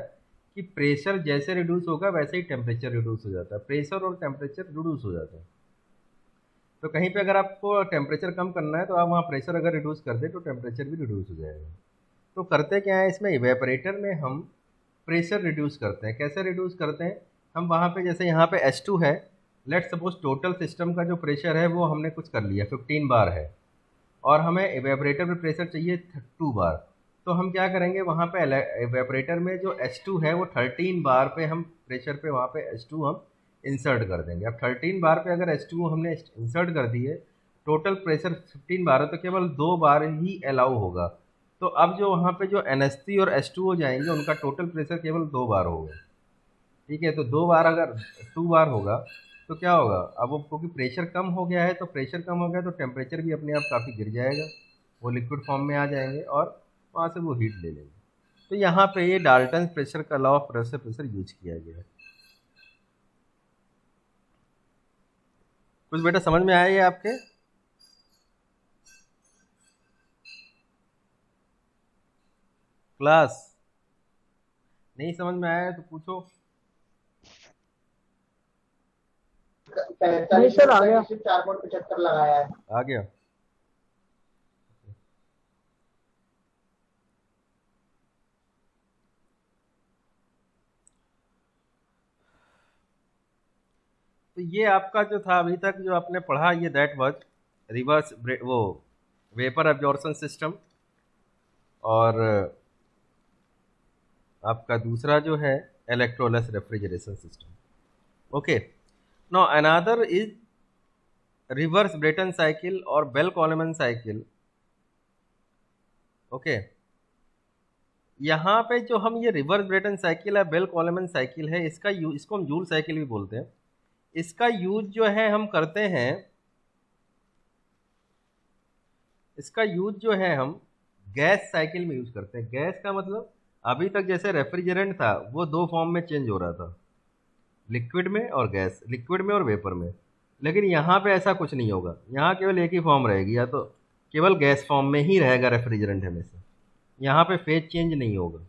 [SPEAKER 1] कि प्रेशर जैसे रिड्यूस होगा वैसे ही टेम्परेचर रिड्यूस हो जाता है, प्रेशर और टेम्परेचर रिड्यूस हो जाते हैं। तो कहीं पे अगर आपको टेम्परेचर कम करना है तो आप वहाँ प्रेशर अगर रिड्यूस कर दे तो टेम्परेचर भी रिड्यूस हो जाएगा। तो करते क्या है, इसमें इवेपोरेटर में हम प्रेशर रिड्यूस करते हैं। कैसे रिड्यूस करते हैं, हम वहाँ पे जैसे यहाँ पे H2 है, लेट सपोज टोटल सिस्टम का जो प्रेशर है वो हमने कुछ कर लिया 15 बार है, और हमें इवेपोरेटर में प्रेशर चाहिए 2 बार। तो हम क्या करेंगे, वहाँ पे इवेपोरेटर में जो H2 है वो 13 बार पे हम प्रेशर पे वहाँ पे H2 हम इंसर्ट कर देंगे। अब 13 बार पे अगर H2 हमने इंसर्ट कर दिए, टोटल प्रेशर 15 बार है तो केवल 2 बार ही अलाउ होगा। तो अब जो वहाँ पे जो NH3 और H2O जाएंगे उनका टोटल प्रेशर केवल 2 बार होगा। ठीक है, तो 2 बार अगर 2 बार होगा तो क्या होगा, अब वो क्योंकि प्रेशर कम हो गया है, तो प्रेशर कम हो गया तो टेम्परेचर भी अपने आप काफ़ी गिर जाएगा, वो लिक्विड फॉर्म में आ जाएंगे और वहाँ से वो हीट ले लेंगे। तो यहाँ पे ये डाल्टन प्रेशर का लॉ ऑफ प्रेशर यूज किया गया है। कुछ बेटा समझ में आया ये आपके? क्लास नहीं समझ में आया तो पूछो।
[SPEAKER 3] नहीं सर, आ गया।
[SPEAKER 4] 4.75 लगाया है।
[SPEAKER 1] आ गया। तो ये आपका जो था अभी तक जो आपने पढ़ा, ये दैट वाज रिवर्स वो वेपर एब्जॉर्प्शन सिस्टम, और आपका दूसरा जो है Electrolux refrigeration system. Okay, now another is reverse Brayton cycle और बेल कॉलमैन साइकिल। ओके, यहाँ पे जो हम ये रिवर्स ब्रेटन साइकिल है, बेल कॉलमैन साइकिल है, इसको हम जूल साइकिल भी बोलते हैं। इसका यूज जो है हम करते हैं, इसका यूज जो है हम गैस साइकिल में यूज करते हैं। गैस का मतलब अभी तक जैसे रेफ्रिजरेंट था वो दो फॉर्म में चेंज हो रहा था, लिक्विड में और गैस, लिक्विड में और वेपर में। लेकिन यहाँ पे ऐसा कुछ नहीं होगा, यहाँ केवल एक ही फॉर्म रहेगी, या तो केवल गैस फॉर्म में ही रहेगा रेफ्रिजरेंट हमेशा। यहाँ पे फेज चेंज नहीं होगा।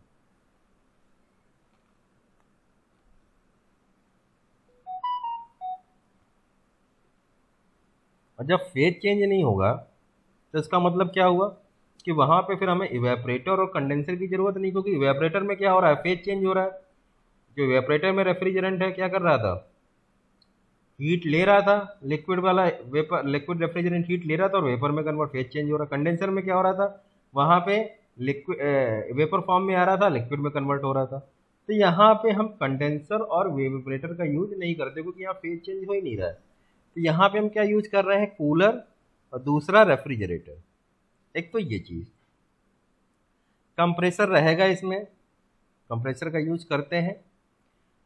[SPEAKER 1] और जब फेज चेंज नहीं होगा तो इसका मतलब क्या हुआ कि वहाँ पे फिर हमें इवेपरेटर और कंडेंसर की जरूरत नहीं, क्योंकि इवेपरेटर में क्या हो रहा है, फेज चेंज हो रहा है। जो इवेपरेटर में रेफ्रिजरेंट है क्या कर रहा था, हीट ले रहा था, लिक्विड वाला वेपर, लिक्विड रेफ्रिजरेंट हीट ले रहा था और वेपर में कन्वर्ट, फेज चेंज हो रहा। कंडेंसर में क्या हो रहा था, वहाँ पे लिक्विड वेपर फॉर्म में आ रहा था, लिक्विड में कन्वर्ट हो रहा था। तो यहाँ पे हम कंडेंसर और वेपोरेटर का यूज नहीं करते, क्योंकि यहाँ फेज चेंज हो ही नहीं रहा है। तो यहाँ पे हम क्या यूज कर रहे हैं, कूलर और दूसरा रेफ्रिजरेटर। एक तो ये चीज, कंप्रेसर रहेगा इसमें, कंप्रेसर का यूज करते हैं।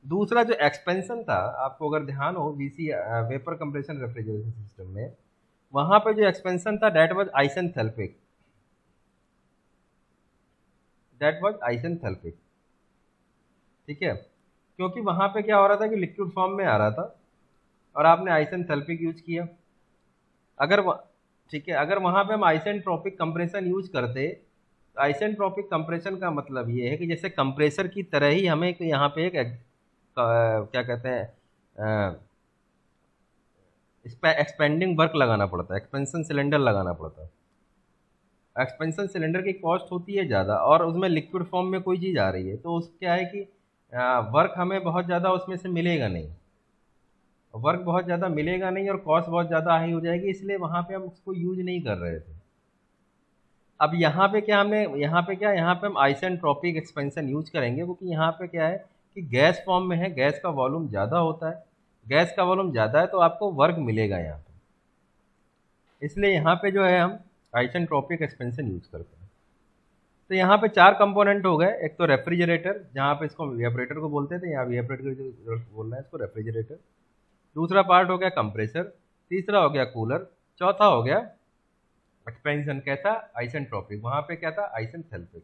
[SPEAKER 1] दूसरा जो एक्सपेंशन था, आपको अगर ध्यान हो VC vapour compression refrigeration system में, वहां पे जो एक्सपेंशन था दैट वाज आइसेंथेल्पिक, दैट वाज आइसेंथेल्पिक। ठीक है, क्योंकि वहां पे क्या हो रहा था कि लिक्विड फॉर्म में आ रहा था और आपने आइसेंथेल्पिक यूज किया। अगर ठीक है, अगर वहां पे हम आइसेंट्रोपिक कंप्रेशन यूज करते, तो आइसेंट्रोपिक कंप्रेशन का मतलब ये है कि जैसे कंप्रेसर की तरह ही हमें यहाँ पे एक क्या कहते हैं, एक्सपेंडिंग वर्क लगाना पड़ता है, एक्सपेंशन सिलेंडर लगाना पड़ता है। एक्सपेंशन सिलेंडर की कॉस्ट होती है ज़्यादा, और उसमें लिक्विड फॉर्म में कोई चीज़ आ रही है, तो उस क्या है कि वर्क हमें बहुत ज़्यादा उसमें से मिलेगा नहीं, वर्क बहुत ज़्यादा मिलेगा नहीं और कॉस्ट बहुत ज़्यादा हाई हो जाएगी, इसलिए वहाँ पे हम उसको यूज नहीं कर रहे थे। अब यहाँ पे क्या, हमने यहाँ पे हम आइसेंट्रोपिक एक्सपेंशन यूज करेंगे, क्योंकि यहाँ पे क्या है कि गैस फॉर्म में है, गैस का वॉल्यूम ज़्यादा होता है, गैस का वॉल्यूम ज़्यादा है तो आपको वर्क मिलेगा यहाँ पे, इसलिए यहाँ पे जो है हम आइसेंट्रोपिक एक्सपेंशन यूज करते हैं। तो यहाँ पे चार कंपोनेंट हो गए, एक तो रेफ्रिजरेटर, जहाँ पे इसको वेपोरेटर को बोलते थे, यहाँ वेपोरेटर जो बोलना है इसको रेफ्रिजरेटर। दूसरा पार्ट हो गया कंप्रेसर, तीसरा हो गया कूलर, चौथा हो गया एक्सपेंशन। कैसा, आइसेंट्रोपिक, वहाँ पे क्या था, आइसेंथेल्पिक।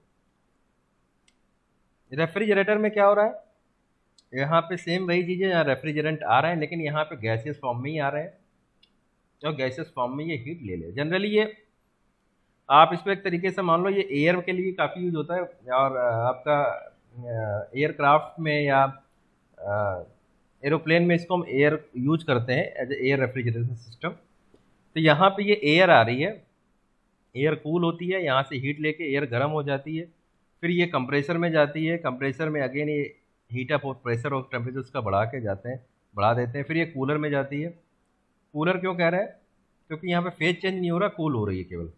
[SPEAKER 1] रेफ्रिजरेटर में क्या हो रहा है, यहाँ पे सेम वही चीज़ें, यहाँ रेफ्रिजरेंट आ रहे हैं लेकिन यहाँ पे गैसियस फॉर्म में ही आ रहे हैं, और गैसियस फॉर्म में ये हीट ले ले। जनरली ये आप इसको एक तरीके से मान लो, ये एयर के लिए काफ़ी यूज होता है, और आपका एयरक्राफ्ट में या एरोप्लेन में इसको हम एयर यूज करते हैं as a air refrigeration system. तो यहाँ पे ये एयर आ रही है, एयर कूल होती है, यहाँ से हीट लेके एयर गर्म हो जाती है, फिर ये कंप्रेसर में जाती है, कंप्रेसर में अगेन ये हीट अप और प्रेशर और टेम्परेचर उसका बढ़ा के जाते हैं, बढ़ा देते हैं, फिर ये कूलर में जाती है। कूलर क्यों कह रहे हैं, क्योंकि यहाँ पे फेज चेंज नहीं हो रहा, कूल हो रही है केवल,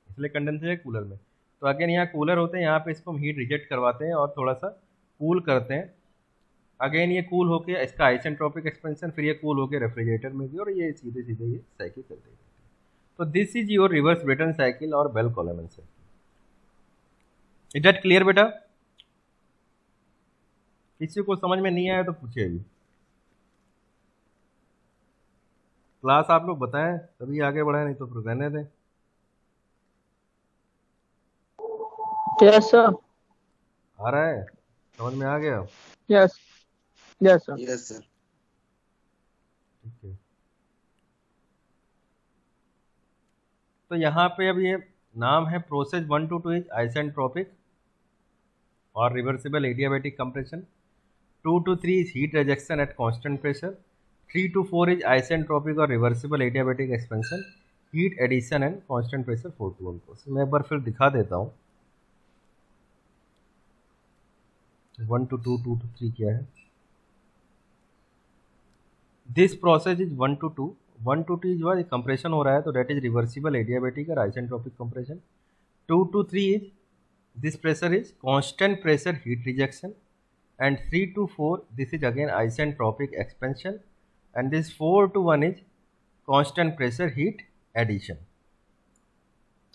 [SPEAKER 1] इसलिए कंडेंसर है कूलर में। तो अगेन यहाँ कूलर होते हैं, यहाँ पे इसको हम हीट रिजेक्ट करवाते हैं और थोड़ा सा कूल करते हैं। अगेन ये कूल होके इसका आइसेंट्रोपिक एक्सपेंशन, फिर ये कूल होके रेफ्रिजरेटर में भी, और ये सीधे सीधे ये साइकिल चलते हैं। तो this is your reverse Brayton cycle और Bell Coleman cycle. Is that clear बेटा? किसी को समझ में नहीं आया तो पूछिए अभी। क्लास आप लोग बताएं तभी आगे बढ़े, नहीं तो फिर रहने दें।
[SPEAKER 3] Yes sir.
[SPEAKER 1] आ रहा है, समझ में आ गया?
[SPEAKER 3] Yes yes sir.
[SPEAKER 2] Yes sir.
[SPEAKER 1] ठीक है, तो यहाँ पे अब ये नाम है प्रोसेस 1 to 2 इज आइसेंट्रोपिक, और reversible adiabatic compression. 2 to 3 is heat rejection at constant pressure. 3 to 4 is isentropic और reversible adiabatic expansion, heat addition and constant pressure 4 to 1 process. मैं एक बार फिर दिखा देता हूँ 1 to 2, 2 to 3 क्या है। This process is 1 to 2, 1 to 2 जो है कंप्रेशन हो रहा है तो डेट इज रिवर्सिबल एडियाबैटिक और isentropic compression. 2 to 3 is this pressure is constant pressure heat rejection, and 3 to 4 this is again isentropic expansion, and this 4 to 1 is constant pressure heat addition.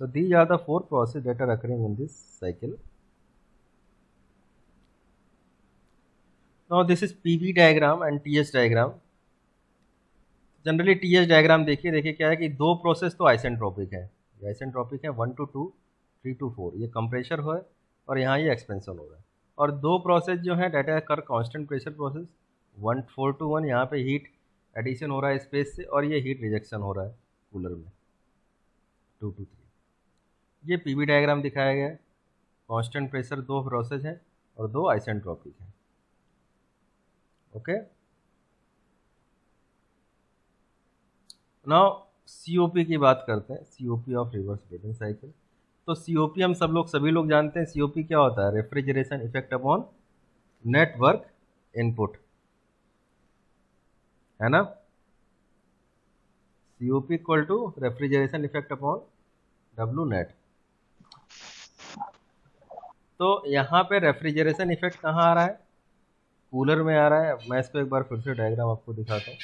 [SPEAKER 1] So these are the 4 processes that are occurring in this cycle. Now this is PV diagram and TS diagram. Generally TS diagram देखिए क्या है कि दो process तो isentropic है, ये isentropic है 1 to 2, 3 to 4, ये कंप्रेशर हो है और यहाँ ये एक्सपेंशन हो रहा है। और दो प्रोसेस जो है डेटा कर कांस्टेंट प्रेशर प्रोसेस 4 to 1, यहाँ पे हीट एडिशन हो रहा है स्पेस से और ये हीट रिजेक्शन हो रहा है कूलर में 2 to 3। ये पीवी डायग्राम दिखाया गया है। कांस्टेंट प्रेशर दो प्रोसेस है और दो आइसेंट्रोपिक है। ओके, नाउ सीओपी की बात करते हैं, COP of reverse Brayton cycle. तो सीओपी हम सभी लोग जानते हैं। सीओपी क्या होता है? Refrigeration effect upon network input, है ना। COP equal to refrigeration effect upon W net. तो यहाँ पे रेफ्रिजरेशन इफेक्ट कहाँ आ रहा है? कूलर में आ रहा है। मैं इसको एक बार फिर से डायग्राम आपको दिखाता हूँ।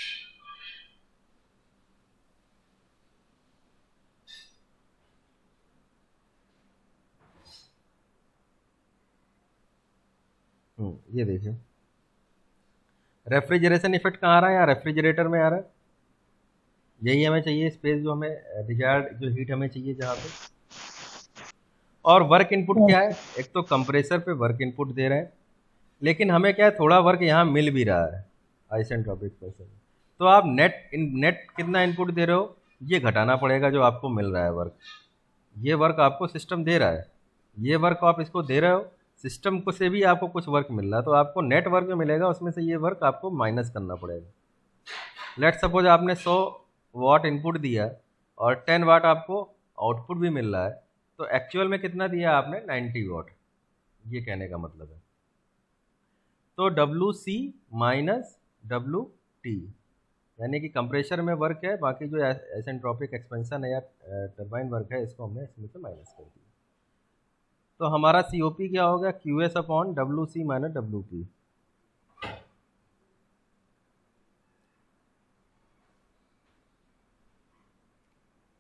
[SPEAKER 1] ये देखिए रेफ्रिजरेशन इफेक्ट कहाँ आ रहा है? या रेफ्रिजरेटर में आ रहा है। यही हमें चाहिए स्पेस, जो हमें डिजायर्ड जो हीट हमें चाहिए जहाँ पे। और वर्क इनपुट क्या है? एक तो कंप्रेसर पे वर्क इनपुट दे रहे हैं, लेकिन हमें क्या है थोड़ा वर्क यहाँ मिल भी रहा है आइसेंट्रोपिक प्रेशर। तो आप नेट कितना इनपुट दे रहे हो ये घटाना पड़ेगा जो आपको मिल रहा है वर्क। ये वर्क आपको सिस्टम दे रहा है, ये वर्क आप इसको दे रहे हो, सिस्टम को से भी आपको कुछ वर्क मिल रहा है, तो आपको नेट वर्क जो मिलेगा उसमें से ये वर्क आपको माइनस करना पड़ेगा। लेट सपोज आपने 100 वाट इनपुट दिया और 10 वाट आपको आउटपुट भी मिल रहा है, तो एक्चुअल में कितना दिया आपने? 90 वाट। ये कहने का मतलब है। तो WC माइनस WT, यानी कि कंप्रेशर में वर्क है, बाकी जो आइसेंट्रोपिक एक्सपेंशन है या टरबाइन वर्क है इसको हमने इसमें से माइनस कर दिया। तो हमारा COP क्या होगा? QS upon WC minus WP।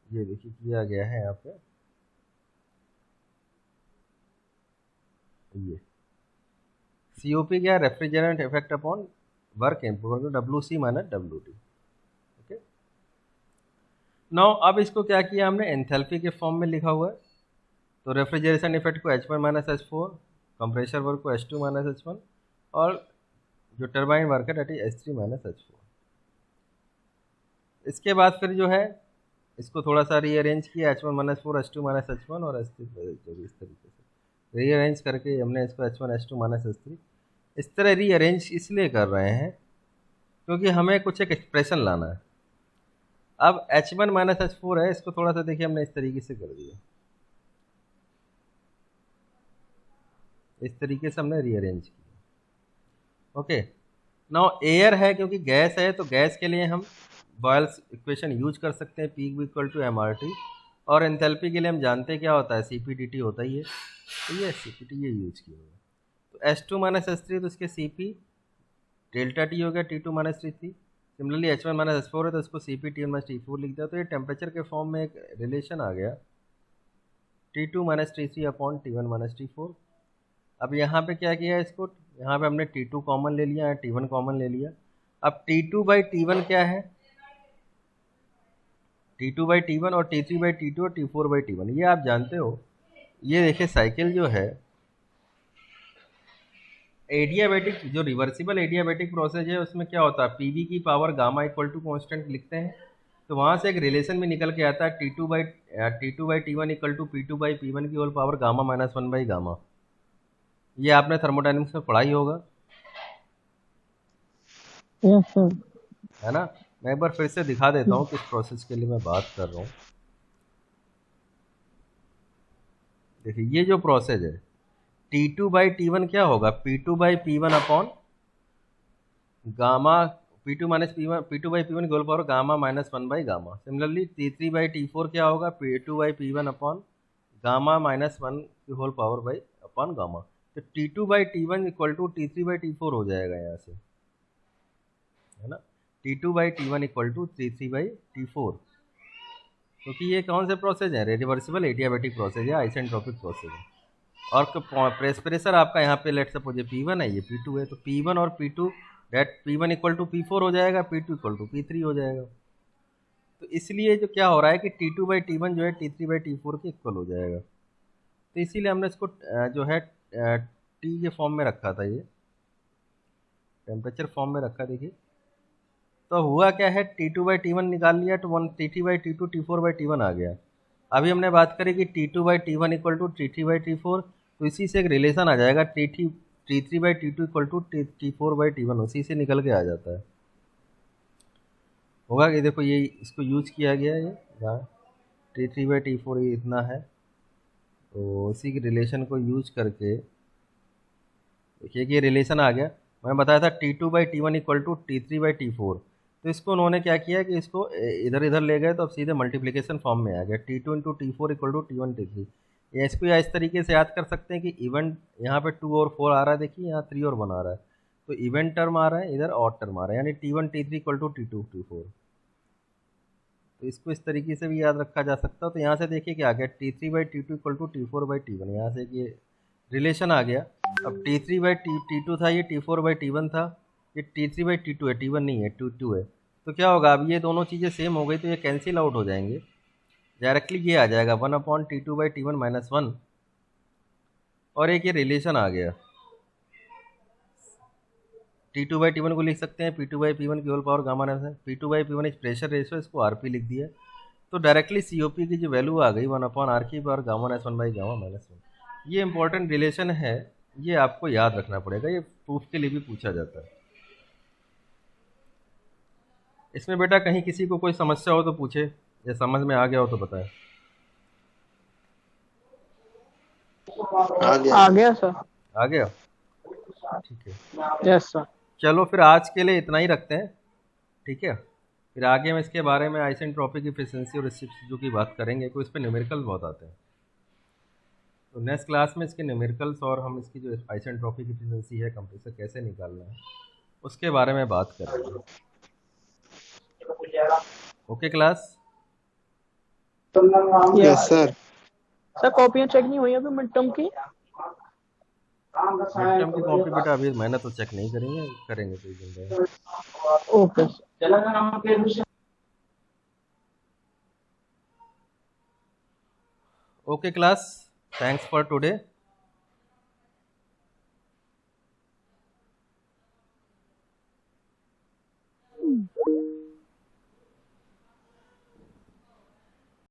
[SPEAKER 1] ये देखिए किया गया है यहाँ पे, ये COP क्या है? Refrigerant effect upon work input, WC minus WT। Okay, now अब इसको क्या किया हमने? एंथैल्पी के फॉर्म में लिखा हुआ है। तो रेफ्रिजरेशन इफेक्ट को H1 minus H4, compressor work को H2 माइनस H1, और जो टरबाइन वर्क है that is H3 minus H4। इसके बाद फिर जो है इसको थोड़ा सा रीअरेंज किया, H1 minus 4, H2 minus H1 और H3, जो भी इस तरीके से रीअरेंज करके हमने इसको H1 H2 माइनस H3 इस तरह रीअरेंज इसलिए कर रहे हैं क्योंकि हमें कुछ एक एक्सप्रेशन लाना है। अब H1 माइनस H4 है, इसको थोड़ा सा देखिए हमने इस तरीके से कर दिया, इस तरीके से हमने रीअरेंज किया। ओके, नाउ एयर है, क्योंकि गैस है तो गैस के लिए हम बॉयल्स इक्वेशन यूज कर सकते हैं, P इक्वल टू mRT। और एंथैल्पी के लिए हम जानते हैं क्या होता है? CP/dT होता ही है, तो ये CP/T ये यूज किया हुआ है। तो H2 माइनस H3 तो इसके CP डेल्टा T हो गया T2 minus T3। Similarly H1 minus H4 है तो इसको CP T1 माइनस T4 लिख दिया। तो ये टेम्परेचर के फॉर्म में एक रिलेशन आ गया, T2 minus T3 upon T1 minus T4। अब यहाँ पे क्या किया है? इसको यहाँ पे हमने T2 कॉमन ले लिया, T1 कॉमन ले लिया। अब T2 बाई T1 क्या है? T2 बाई T1 और T3 बाई T2 और T4 बाई T1, ये आप जानते हो। ये देखिए साइकिल जो है एडियाबैटिक, जो रिवर्सिबल एडियाबैटिक प्रोसेस है उसमें क्या होता है? PV की power gamma equal to constant लिखते हैं, तो वहाँ से एक रिलेशन भी निकल के आता है T2 by T1 equal to P2 by P1 की whole power gamma minus 1 by gamma. ये आपने थर्मोडायनेमिक्स में पढ़ा ही होगा, है ना। मैं एक बार फिर से दिखा देता हूँ किस प्रोसेस के लिए मैं बात कर रहा हूँ। देखिए ये जो प्रोसेस है T2 बाई T1 क्या होगा, P2 by P1 upon gamma, P2 minus P1, P2 by P1 की whole power gamma minus 1 by gamma. Similarly T3 by T4 क्या होगा, P2 by P1 upon gamma minus 1 की whole power by upon gamma. तो T2 by T1 equal to T3 by T4 हो जाएगा यहाँ से, है ना। T2 by T1 equal to T3 by T4, क्योंकि ये कौन से प्रोसेस है, रिवर्सिबल एडियाबैटिक प्रोसेस है, आइसेंट्रोपिक प्रोसेस है। और प्रेशर आपका यहाँ पे लेट सपोज ये P1 है, ये P2 है, तो P1 और P2 date P1 equal to P4 हो जाएगा, P2 इक्वल टू P3 हो जाएगा। तो इसलिए जो क्या हो रहा है कि T2 बाई T1 जो है T3 बाई T4 के इक्वल हो जाएगा। तो इसीलिए हमने इसको जो है T के फॉर्म में रखा था, ये टेम्परेचर फॉर्म में रखा। देखिए तो हुआ क्या है, T2 बाई T1 निकाल लिया तो T3 by T2 T4 by T1 आ गया। अभी हमने बात करी कि T2 by T1 equal to T3 by T4, तो इसी से एक रिलेशन आ जाएगा T3 by T2 equal to T4 by T1, उसी से निकल के आ जाता है। होगा कि देखो ये इसको यूज किया गया है, ये T3 बाई T4 ये इतना है, तो इसी के रिलेशन को यूज करके देखिए कि ये रिलेशन आ गया। मैं बताया था T2 by T1 equal to T3 by T4, तो इसको उन्होंने क्या किया कि इसको इधर इधर ले गए तो अब सीधे मल्टीप्लिकेशन फॉर्म में आ गया, T2 into T4 equal to T1 T3। या इसको या इस तरीके से याद कर सकते हैं कि इवेंट यहाँ पे 2 और 4 आ रहा है, देखिए यहाँ 3 और 1 आ रहा है, तो इवेंट टर्म आ रहा है, इधर ऑड टर्म आ रहा है, यानी T1 T3 equal to T2 T4। तो इसको इस तरीके से भी याद रखा जा सकता है। तो यहाँ से देखिए क्या आ गया, T3 by T2 equal to T4 by T1, यहाँ से ये रिलेशन आ गया। अब T3 बाई T2 था, ये T4 बाई T1 था, ये T3 बाई T2 है, T1 नहीं है, T2 है। तो क्या होगा, अब ये दोनों चीज़ें सेम हो गई तो ये कैंसिल आउट हो जाएंगे, डायरेक्टली ये आ जाएगा 1 upon T2 by T1 minus 1, और एक ये रिलेशन आ गया। T2 बाई T1 को लिख सकते हैं P2 बाई P1 की whole power gamma minus P2 by P1 is pressure ratio, इसको RP लिख दिया। तो डायरेक्टली COP की जो वैल्यू आ गई 1 अपॉन R की power gamma minus 1 by gamma minus 1। ये इंपॉर्टेंट रिलेशन है, ये आपको याद रखना पड़ेगा, ये प्रूफ के लिए भी पूछा जाता है। इसमें बेटा कहीं किसी को कोई समस्या हो तो पूछे, या समझ में आ गया हो तो बताएं।
[SPEAKER 3] आ गया सर।
[SPEAKER 1] आ गया, ठीक है।
[SPEAKER 3] Yes sir.
[SPEAKER 1] चलो फिर आज के लिए इतना ही रखते हैं, ठीक है। फिर आगे हम इसके बारे में आइसेंट्रोपिक एफिशिएंसी और रेसिप्रोसिटी की बात करेंगे, तो इस पर न्यूमेरिकल्स बहुत आते हैं। तो नेक्स्ट क्लास में इसके न्यूमेरिकल्स और हम इसकी जो आइसेंट्रोपिक एफिशिएंसी है कंप्रेसर कैसे निकालना है उसके बारे में बात करेंगे। Okay class?
[SPEAKER 2] Yes sir.
[SPEAKER 3] Sir कॉपियाँ चेक नहीं हुई अभी मिड टर्म की?
[SPEAKER 1] मिड टर्म की कॉपी बेटा अभी मैंने तो चेक नहीं करेंगे, करेंगे तो दिन।
[SPEAKER 3] Okay.
[SPEAKER 1] Okay class, thanks for today.